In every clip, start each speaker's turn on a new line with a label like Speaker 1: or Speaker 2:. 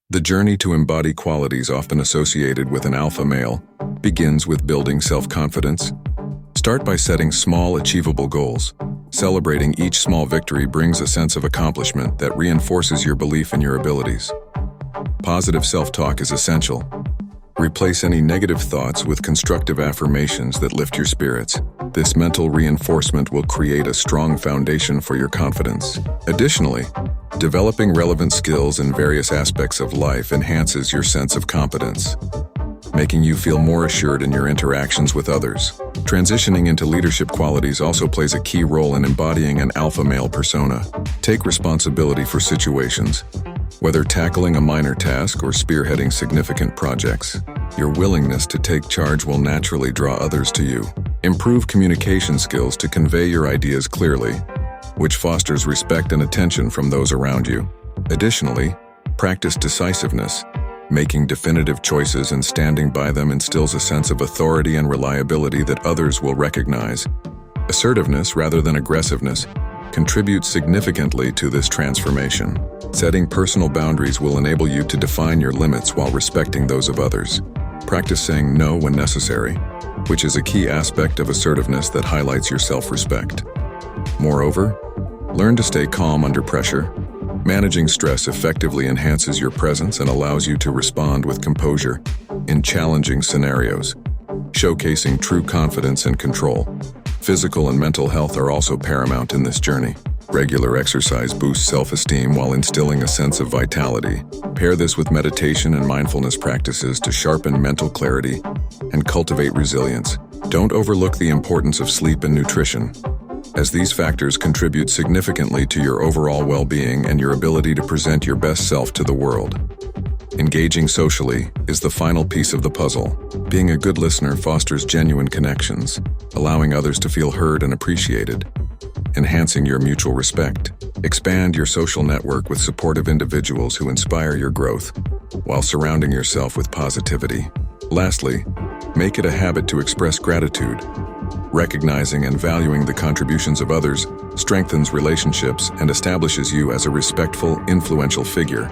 Speaker 1: The journey to embody qualities often associated with an alpha male begins with building self-confidence. Start by setting small, achievable goals. Celebrating each small victory brings a sense of accomplishment that reinforces your belief in your abilities. Positive self-talk is essential. Replace any negative thoughts with constructive affirmations that lift your spirits. This mental reinforcement will create a strong foundation for your confidence. Additionally, developing relevant skills in various aspects of life enhances your sense of competence, making you feel more assured in your interactions with others. Transitioning into leadership qualities also plays a key role in embodying an alpha male persona. Take responsibility for situations. Whether tackling a minor task or spearheading significant projects, your willingness to take charge will naturally draw others to you. Improve communication skills to convey your ideas clearly, which fosters respect and attention from those around you. Additionally, practice decisiveness. Making definitive choices and standing by them instills a sense of authority and reliability that others will recognize. Assertiveness, rather than aggressiveness, contributes significantly to this transformation. Setting personal boundaries will enable you to define your limits while respecting those of others. Practice saying no when necessary, which is a key aspect of assertiveness that highlights your self-respect. Moreover, learn to stay calm under pressure. Managing stress effectively enhances your presence and allows you to respond with composure in challenging scenarios, showcasing true confidence and control. Physical and mental health are also paramount in this journey. Regular exercise boosts self-esteem while instilling a sense of vitality. Pair this with meditation and mindfulness practices to sharpen mental clarity and cultivate resilience. Don't overlook the importance of sleep and nutrition, as these factors contribute significantly to your overall well-being and your ability to present your best self to the world. Engaging socially is the final piece of the puzzle. Being a good listener fosters genuine connections, allowing others to feel heard and appreciated, enhancing your mutual respect. Expand your social network with supportive individuals who inspire your growth, while surrounding yourself with positivity. Lastly, make it a habit to express gratitude. Recognizing and valuing the contributions of others strengthens relationships and establishes you as a respectful, influential figure.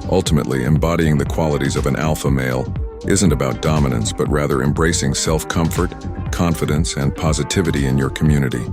Speaker 1: Ultimately, embodying the qualities of an alpha male isn't about dominance, but rather embracing self-comfort, confidence, and positivity in your community.